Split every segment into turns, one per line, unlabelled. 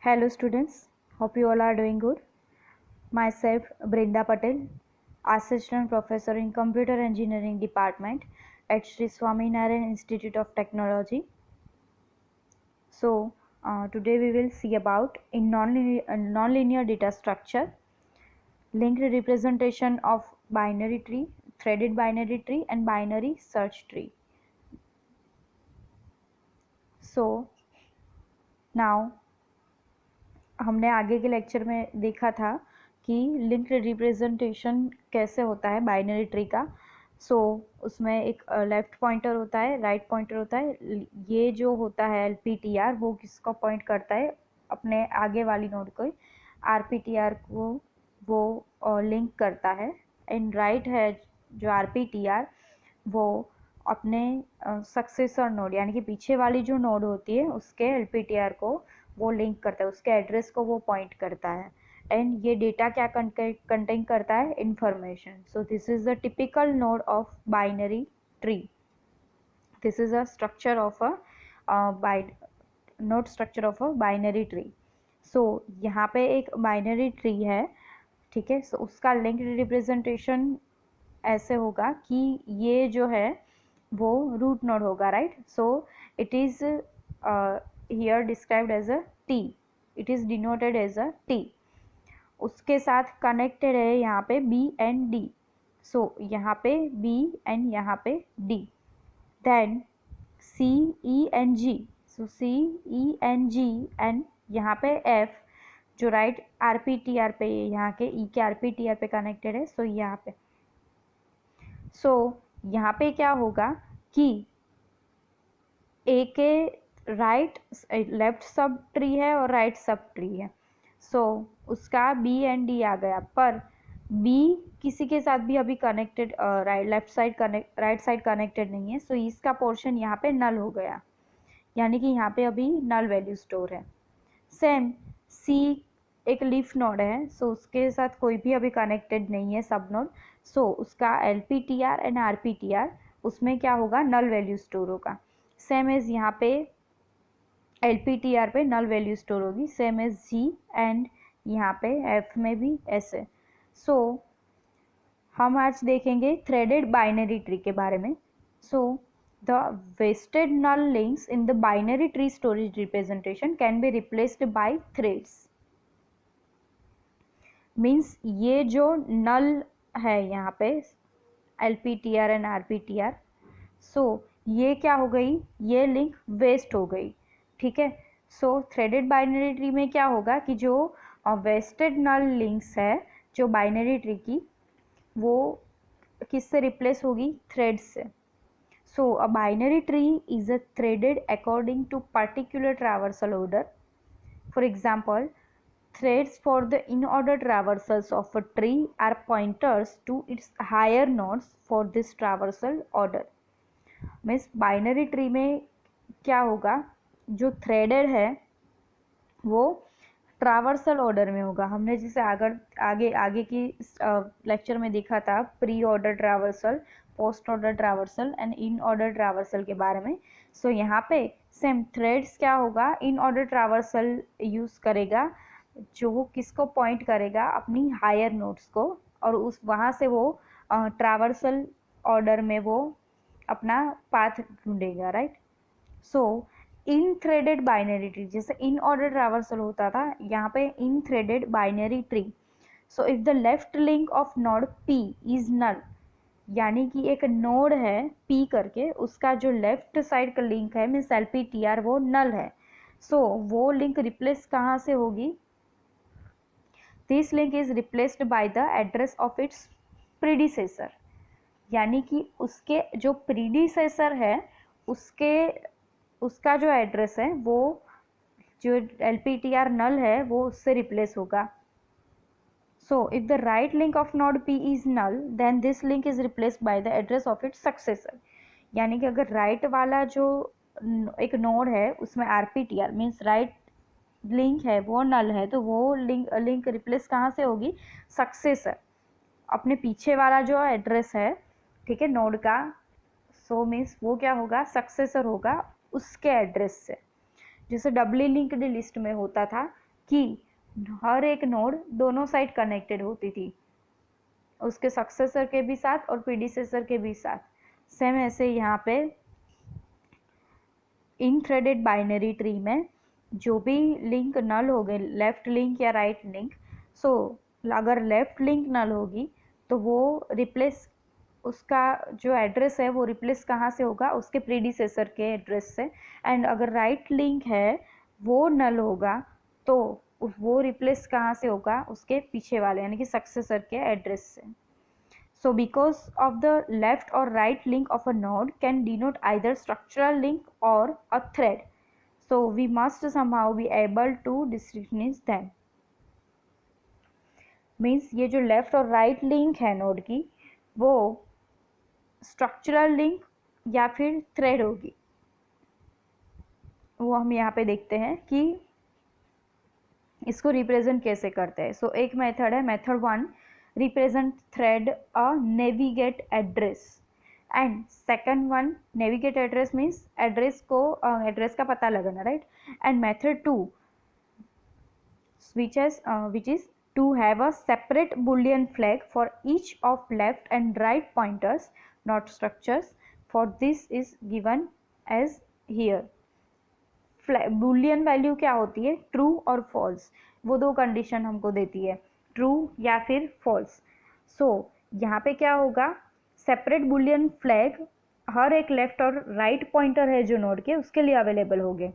Hello students, hope you all are doing good. Myself Brinda Patel, Assistant Professor in Computer Engineering Department at Sri Swaminarayan Institute of Technology. So today we will see about in nonlinear data structure, linked representation of binary tree, threaded binary tree and binary search tree. So now हमने आगे के lecture में देखा था कि linked representation कैसे होता है बाइनरी ट्री का। उसमें एक लेफ्ट पॉइंटर होता है, राइट पॉइंटर होता है। ये जो होता है LPTR वो किसको पॉइंट करता है, अपने आगे वाली नोड को, RPTR को वो लिंक करता है। एंड राइट है जो RPTR वो अपने सक्सेसर नोड यानी कि पीछे वाली जो नोड होती है उसके LPTR को वो लिंक करता है, उसके एड्रेस को वो पॉइंट करता है। एंड ये डेटा क्या कंटेन करता है, information. So this is the typical node of binary tree. This is a structure of a node structure of a binary tree. So यहाँ पे एक बाइनरी ट्री है, ठीक है। सो उसका लिंक्ड रिप्रेजेंटेशन ऐसे होगा कि ये जो है वो रूट नोड होगा, right. So it is here described as a T, it is denoted as a T। उसके साथ कनेक्टेड है यहाँ पे B and D। सो यहाँ पे B and यहाँ पे D। Then C E and G, so C E and G and यहाँ पे F जो राइट RPTR पे, यहाँ के E के RPTR पे कनेक्टेड है। सो यहाँ पे यहाँ पे क्या होगा कि A के राइट लेफ्ट सब ट्री है और राइट सब ट्री है। उसका B एंड D आ गया, पर B किसी के साथ भी अभी कनेक्टेड राइट साइड कनेक्टेड नहीं है। इसका पोर्शन यहाँ पे नल हो गया, यानी कि यहाँ पे अभी नल वैल्यू स्टोर है। सेम C एक लीफ नोड है, उसके साथ कोई भी अभी कनेक्टेड नहीं है सब नोड। उसका LPTR एंड RPTR उसमें क्या होगा, नल वैल्यू स्टोर होगा। सेम एज यहाँ पे LPTR पे नल वैल्यू स्टोर होगी, सेम एज G एंड यहाँ पे F में भी ऐसे। हम आज देखेंगे थ्रेडेड बाइनरी ट्री के बारे में। The wasted null links in the binary tree storage representation can be replaced by threads। Means ये जो नल है यहाँ पे LPTR एंड RPTR, ये क्या हो गई, ये लिंक वेस्ट हो गई, ठीक है। थ्रेडेड बाइनरी ट्री में क्या होगा कि जो वेस्टेड नल लिंक्स है जो बाइनरी ट्री की, वो किससे रिप्लेस होगी, थ्रेड से। A binary tree is a threaded according to particular traversal order. For example, threads for the in-order traversals of a tree are pointers to its higher nodes for this traversal order। Means binary tree में क्या होगा, जो threaded है वो traversal order में होगा। हमने जिसे आगे की लेक्चर में देखा था, pre order traversal, post order traversal and in order traversal के बारे में। यहाँ पे सेम थ्रेड्स क्या होगा, इन ऑर्डर ट्रावर्सल यूज करेगा, जो किसको पॉइंट करेगा, अपनी हायर नोड्स को, और उस वहाँ से वो ट्रावर्सल ऑर्डर में वो अपना पाथ ढूंढेगा, right. In threaded binary tree, जैसे इन ऑर्डर ट्रावर्सल होता था, यहाँ पे in threaded binary tree. If the left link of node P is null, यानी कि एक नोड है P करके, उसका जो लेफ्ट साइड का लिंक है मीन्स LPTR वो नल है। वो लिंक रिप्लेस कहाँ से होगी, this link is replaced by the address of it's predecessor, यानी कि उसके जो प्रीडिसेसर है उसका जो एड्रेस है वो जो LPTR नल है वो उससे रिप्लेस होगा। If the right link of node P is null, then this link is replaced by the address of its successor। यानी कि अगर राइट वाला जो एक नोड है उसमें RPTR मीन्स राइट लिंक है वो नल है, तो वो लिंक रिप्लेस कहाँ से होगी, सक्सेसर, अपने पीछे वाला जो एड्रेस है, ठीक है, नोड का। मीन्स वो क्या होगा, सक्सेसर होगा उसके एड्रेस से। जैसे डबली लिंक्ड लिस्ट में होता था कि हर एक नोड दोनों साइड कनेक्टेड होती थी, उसके सक्सेसर के भी साथ और प्रीडिसेसर के भी साथ। सेम ऐसे यहाँ पे इन थ्रेडेड बाइनरी ट्री में जो भी लिंक नल हो गए, लेफ्ट लिंक या राइट लिंक, सो अगर लेफ्ट लिंक नल होगी तो वो रिप्लेस, उसका जो एड्रेस है वो रिप्लेस कहाँ से होगा, उसके प्रीडिसेसर के एड्रेस से। एंड अगर राइट लिंक है वो नल होगा तो वो रिप्लेस कहाँ से होगा, उसके पीछे वाले यानी कि सक्सेसर के एड्रेस से। So because of the left or right link of a node can denote either structural link or a thread. So we must somehow be able to distinguish them. Means ये जो left और right link है node की वो structural link या फिर thread होगी, वो हम यहाँ पे देखते हैं कि इसको रिप्रेजेंट कैसे करते हैं। सो एक मेथड है, method 1 represent thread a navigate address, and second one navigate address means address को एड्रेस का पता लगाना, right. And method 2 which is to have a separate boolean flag for each of left and right pointers not structures. For this is given as here. Boolean value क्या होती है, true और false, वो दो condition हमको देती है, true या फिर फॉल्स। सो यहाँ पे क्या होगा, सेपरेट बूलियन फ्लैग हर एक लेफ्ट और राइट पॉइंटर है जो नोड के उसके लिए अवेलेबल होंगे।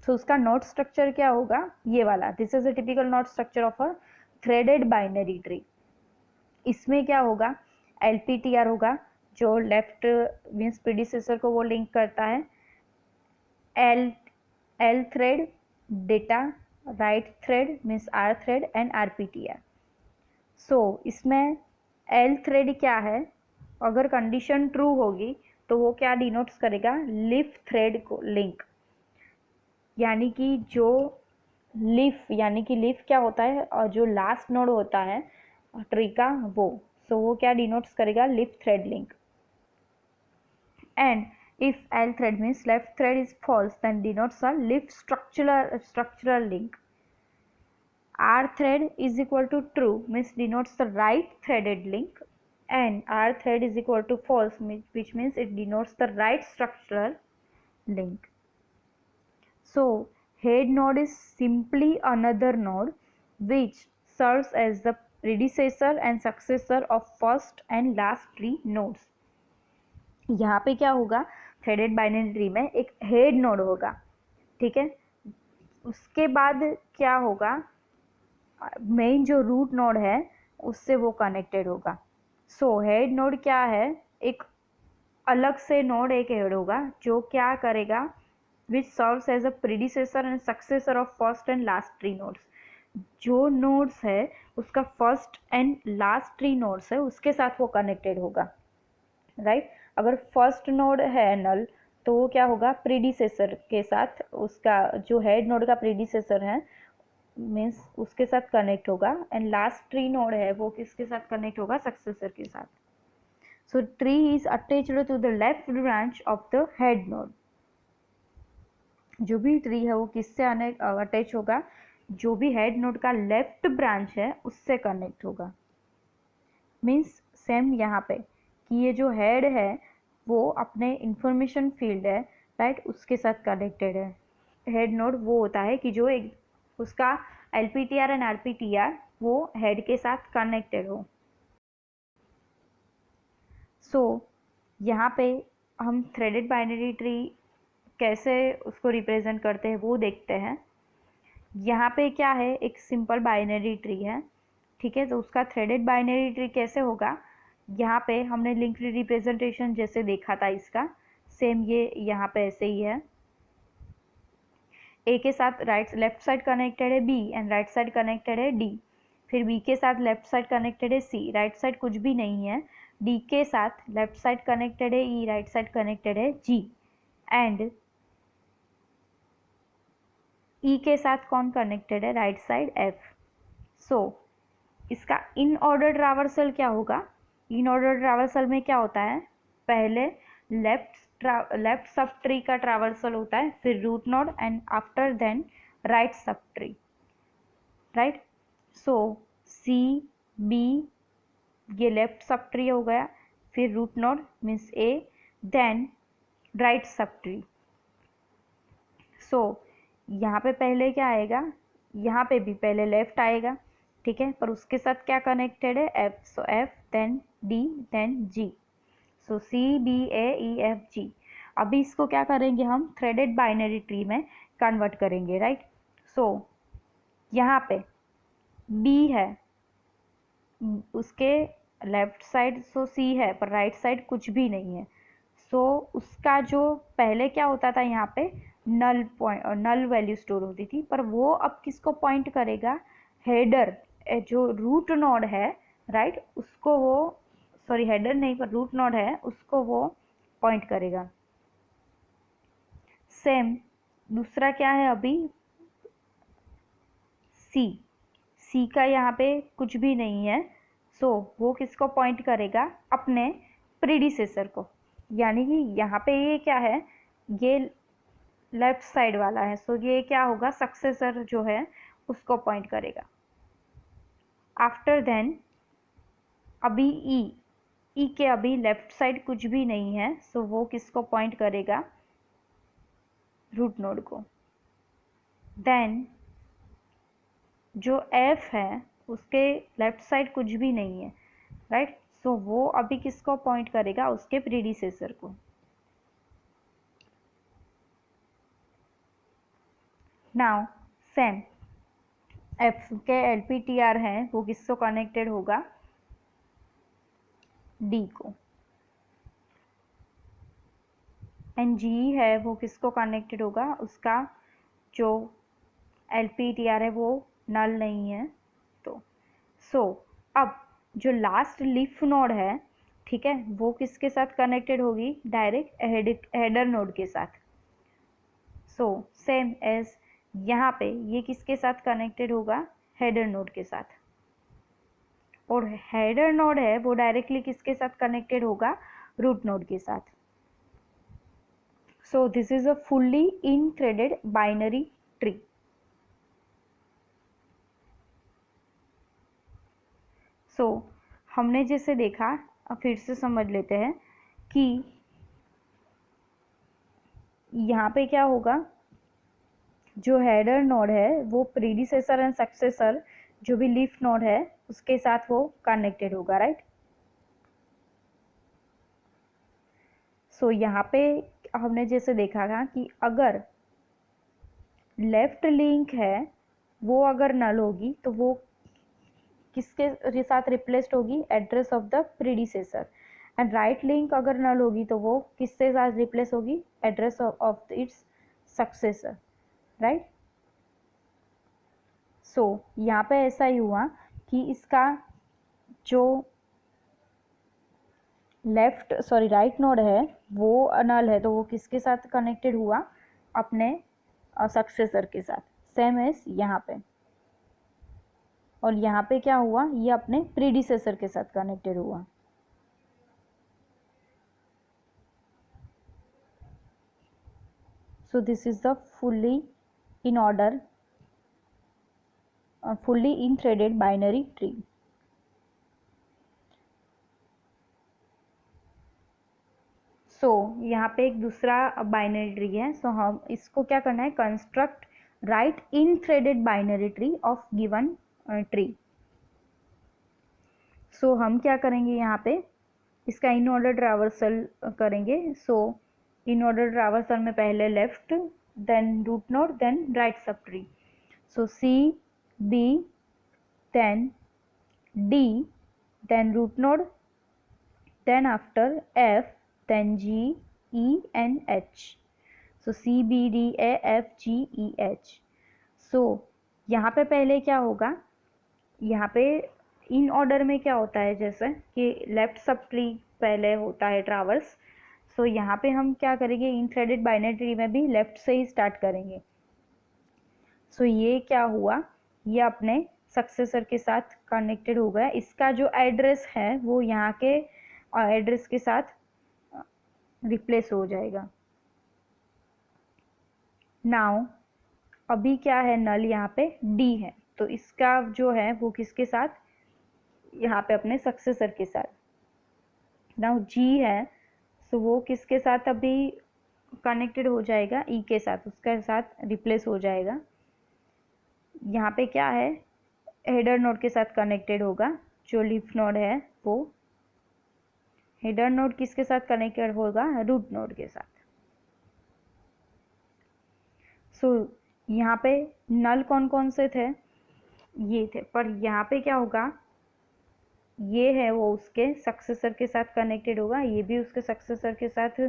सो उसका नोड स्ट्रक्चर क्या होगा, ये वाला, this is a typical node structure of a threaded binary tree. इसमें क्या होगा, LPTR होगा जो लेफ्ट मीन्स प्रीडिसेसर को वो लिंक करता है, L thread data, right thread means R thread and RPTR. So इसमें L thread क्या है, अगर कंडीशन ट्रू होगी तो वो क्या डिनोट्स करेगा, लीफ थ्रेड को लिंक, यानी कि जो लीफ, यानी कि लीफ क्या होता है और जो लास्ट नोड होता है ट्री का वो, सो वो क्या डिनोट्स करेगा, leaf thread link. And if L thread means left thread is false, then denotes a leaf structural link. R thread is equal to true means denotes the right threaded link, and R thread is equal to false which means it denotes the right structural link. So head node is simply another node which serves as the predecessor and successor of first and last tree nodes. यहाँ पे क्या होगा, threaded binary tree में एक head nod होगा, ठीक है, उसके बाद क्या होगा, मेन जो रूट नोड है उससे वो कनेक्टेड होगा। सो हेड नोड क्या है, एक अलग से नोड एक हेड होगा जो क्या करेगा, which serves as a predecessor and successor of first and last tree nodes. जो नोड्स है उसका first and last tree nodes है उसके साथ वो कनेक्टेड होगा, राइट। अगर फर्स्ट नोड है नल तो वो क्या होगा, प्रीडिसेसर के साथ, उसका जो हेड नोड का प्रीडिसेसर है मीन्स उसके साथ कनेक्ट होगा, एंड लास्ट ट्री नोड है वो किसके साथ कनेक्ट होगा, सक्सेसर के साथ। So tree is attached to the left branch of the head node. जो भी ट्री है वो किससे अटैच होगा, जो भी हेड नोड का लेफ्ट ब्रांच है उससे कनेक्ट होगा। मीन्स सेम यहाँ पे कि ये जो हेड है वो अपने इंफॉर्मेशन फील्ड है, राइट, उसके साथ कनेक्टेड है। हेड नोड वो होता है कि जो एक उसका LPTR एंड RPTR वो हेड के साथ कनेक्टेड हो। सो यहाँ पे हम थ्रेडेड बाइनरी ट्री कैसे उसको रिप्रेजेंट करते हैं वो देखते हैं। यहाँ पे क्या है, एक सिंपल बाइनरी ट्री है, ठीक है, तो उसका थ्रेडेड बाइनरी ट्री कैसे होगा, यहाँ पे हमने लिंक्ड रिप्रेजेंटेशन जैसे देखा था इसका, सेम ये यहाँ पे ऐसे ही है। ए के साथ लेफ्ट साइड कनेक्टेड है B and right side connected है डी, फिर बी के साथ लेफ्ट साइड कनेक्टेड है सी, राइट साइड कुछ भी नहीं है, डी के साथ लेफ्ट साइड कनेक्टेड है ई, राइट साइड कनेक्टेड है जी, एंड ई के साथ कौन कनेक्टेड है, राइट साइड एफ। सो इसका इन ऑर्डर ट्रावर्सल क्या होगा, इन ऑर्डर ट्रावर्सल में क्या होता है, पहले लेफ्ट सब ट्री का ट्रावर्सल होता है, फिर root node and after then right सब tree. Right. So C B ये लेफ्ट सब ट्री हो गया, फिर root node means A, then right sub tree. So यहाँ पे पहले क्या आएगा, यहाँ पे भी पहले लेफ्ट आएगा, ठीक है, पर उसके साथ क्या कनेक्टेड है, एफ। सो एफ देन डी देन जी। सो सी बी ए ई एफ जी। अभी इसको क्या करेंगे हम, थ्रेडेड बाइनरी ट्री में कन्वर्ट करेंगे, राइट। सो यहाँ पे बी है, उसके लेफ्ट साइड सो सी है, पर राइट साइड कुछ भी नहीं है। सो उसका जो पहले क्या होता था, यहाँ पे null point, null value store होती थी, पर वो अब किसको पॉइंट करेगा, हेडर, जो रूट नोड है, राइट, उसको वो, सॉरी हेडर नहीं पर रूट नोड है, उसको वो पॉइंट करेगा। सेम दूसरा क्या है अभी, सी का यहाँ पे कुछ भी नहीं है, सो वो किसको पॉइंट करेगा, अपने प्रीडिसेसर को। यानी कि यहाँ पे ये क्या है, ये लेफ्ट साइड वाला है, सो ये क्या होगा, सक्सेसर जो है उसको पॉइंट करेगा। आफ्टर देन अभी ई के अभी लेफ्ट साइड कुछ भी नहीं है, सो वो किसको पॉइंट करेगा, रूट नोड को। देन जो एफ है उसके लेफ्ट साइड कुछ भी नहीं है, राइट, सो वो अभी किसको पॉइंट करेगा, उसके प्रीडिसेसर को। नाउ सेम एफ के एलपीटीआर है, वो किसको कनेक्टेड होगा, डी को। एंड जी है वो किसको कनेक्टेड होगा, उसका जो एलपीटीआर है वो नल नहीं है, तो सो अब जो लास्ट लीफ नोड है, ठीक है, वो किसके साथ कनेक्टेड होगी, डायरेक्ट हेडर नोड के साथ। सो सेम एज यहाँ पे ये किसके साथ कनेक्टेड होगा, हेडर नोड के साथ। और हेडर नोड है वो डायरेक्टली किसके साथ कनेक्टेड होगा, रूट नोड के साथ। So this is a fully in threaded binary tree. So हमने जैसे देखा, अब फिर से समझ लेते हैं कि यहाँ पे क्या होगा, जो हेडर नोड है वो प्रीडिसेसर एंड सक्सेसर जो भी लीफ नोड है उसके साथ वो कनेक्टेड होगा, राइट। सो यहाँ पे हमने जैसे देखा था कि अगर लेफ्ट लिंक है वो अगर नल होगी तो वो किसके साथ रिप्लेस्ड होगी, address of the predecessor. And right link अगर नल होगी तो वो किसके साथ रिप्लेस होगी, address of its successor, right. So यहाँ पे ऐसा ही हुआ कि इसका जो लेफ्ट सॉरी राइट नोड है वो नल है, तो वो किसके साथ कनेक्टेड हुआ, अपने सक्सेसर के साथ, सेम एज यहाँ पे। और यहाँ पे क्या हुआ, ये अपने प्रीडिसेसर के साथ कनेक्टेड हुआ। सो this is the fully in order fully in threaded binary tree. सो यहाँ पे एक दूसरा बाइनरी ट्री है, सो हम इसको क्या करना है, construct right in threaded binary tree of given tree. So हम क्या करेंगे, यहाँ पे इसका इन ऑर्डर ट्रावर्सल करेंगे। सो इन ऑर्डर ट्रावर्सल में पहले left, then root node, then right sub tree. So C B then D then root node, then after F, then G, E and H. So C, B, D, A, F, G, E, H. So यहाँ पे पहले क्या होगा, यहाँ पे in order में क्या होता है, जैसे कि लेफ्ट सब ट्री पहले होता है ट्रावर्स। सो यहाँ पे हम क्या करेंगे, इन थ्रेडेड बाइनरी ट्री में भी लेफ्ट से ही स्टार्ट करेंगे। सो ये क्या हुआ, ये अपने सक्सेसर के साथ कनेक्टेड हो गया। इसका जो एड्रेस है वो यहाँ के एड्रेस के साथ रिप्लेस हो जाएगा। नाउ अभी क्या है, नल यहाँ पे डी है, तो इसका जो है वो किसके साथ, यहाँ पे अपने सक्सेसर के साथ। नाउ जी है, सो वो किसके साथ अभी कनेक्टेड हो जाएगा, ई के साथ, उसके साथ रिप्लेस हो जाएगा। यहाँ पे क्या है, हेडर नोड के साथ कनेक्टेड होगा, जो लीफ नोड है वो। हेडर नोड किसके साथ कनेक्टेड होगा, रूट नोड के साथ। सो यहाँ पे नल कौन कौन से थे, ये थे, पर यहाँ पे क्या होगा, ये है वो उसके सक्सेसर के साथ कनेक्टेड होगा, ये भी उसके सक्सेसर के साथ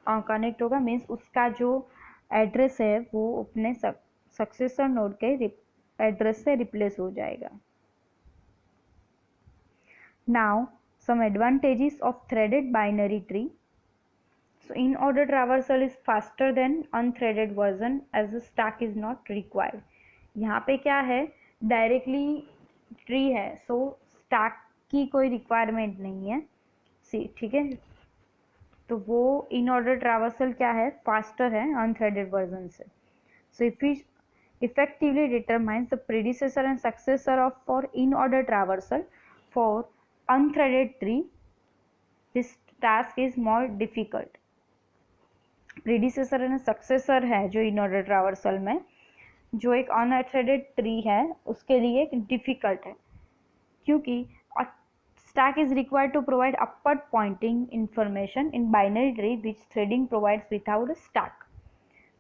कनेक्ट होगा, मीन्स उसका जो एड्रेस है वो अपने सक्सेसर नोड के एड्रेस से रिप्लेस हो जाएगा। Now some advantages of threaded binary tree. So in order traversal is faster than unthreaded version as the stack is not required. यहाँ पे क्या है, डायरेक्टली ट्री है, सो स्टैक की कोई रिक्वायरमेंट नहीं है, सी ठीक है। तो वो इन ऑर्डर ट्रैवर्सल क्या है, फास्टर है अनथ्रेडेड वर्जन से। So if we effectively determines the predecessor and successor of for in order traversal for unthreaded tree, this task is more difficult. Predecessor and successor है जो in order traversal में, जो एक अनथ्रेडेड tree है उसके लिए difficult है, क्योंकि stack is required to provide upward pointing information in binary tree which threading provides without a stack.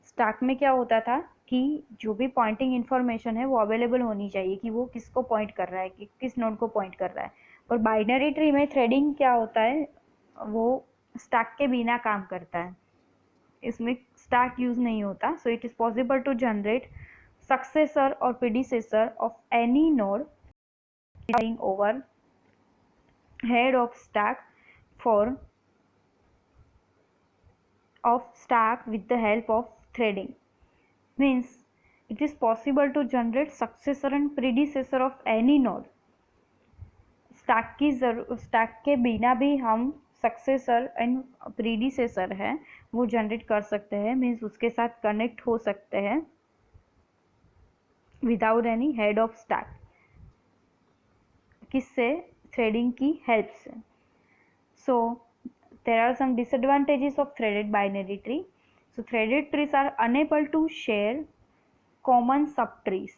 stack में क्या होता था कि जो भी पॉइंटिंग इन्फॉर्मेशन है वो अवेलेबल होनी चाहिए कि वो किसको पॉइंट कर रहा है, कि किस नोड को पॉइंट कर रहा है। और बाइनरी ट्री में थ्रेडिंग क्या होता है, वो स्टैक के बिना काम करता है, इसमें स्टैक यूज नहीं होता। So it is possible to generate successor और predecessor of any node over head of stack with the help of threading. Means it is possible to generate successor and predecessor of any node. Stack के बिना भी हम successor and predecessor है वो generate कर सकते हैं, मीन्स उसके साथ कनेक्ट हो सकते हैं without any head of stack, किससे, थ्रेडिंग की हेल्प से। सो there are some disadvantages of threaded binary tree. So threaded trees are unable to share common subtrees.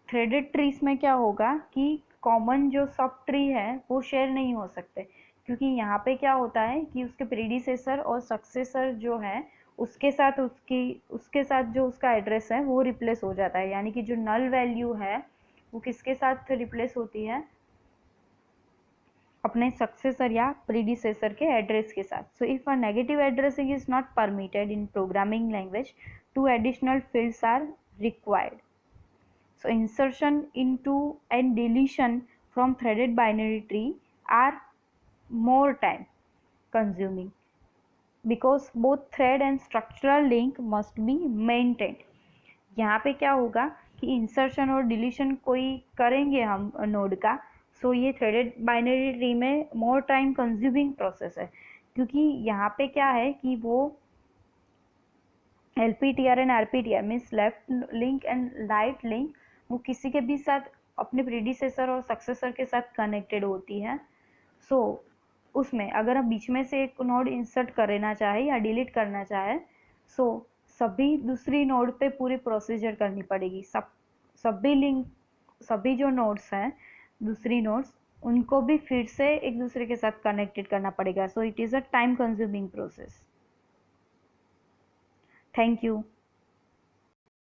threaded trees में क्या होगा कि कॉमन जो सब ट्री है वो शेयर नहीं हो सकते, क्योंकि यहाँ पे क्या होता है कि उसके प्रीडिसेसर और सक्सेसर जो है उसके साथ जो उसका एड्रेस है वो रिप्लेस हो जाता है, यानी कि जो नल वैल्यू है वो किसके साथ रिप्लेस होती है, अपने सक्सेसर या प्रीडिसेसर के एड्रेस के साथ। So if a negative addressing is not permitted in programming language, 2 additional fields are required. So insertion into and deletion from threaded binary tree are more time consuming because both thread and structural link must be maintained. यहाँ पे क्या होगा कि insertion और deletion कोई करेंगे हम node का, सो ये थ्रेडेड बाइनरी ट्री में मोर टाइम कंज्यूमिंग प्रोसेस है, क्योंकि यहाँ पे क्या है कि वो LPTR and RPTR means left link and right link वो किसी के भी साथ अपने प्रीडिसेसर और सक्सेसर के साथ कनेक्टेड होती है। सो उसमें अगर हम बीच में से एक नोड इंसर्ट करना चाहे या डिलीट करना चाहे, सो सभी दूसरी नोड पे पूरी प्रोसीजर करनी पड़ेगी, सभी जो नोड्स हैं दूसरी नोड्स उनको भी फिर से एक दूसरे के साथ कनेक्टेड करना पड़ेगा। So it is a time consuming process. Thank you.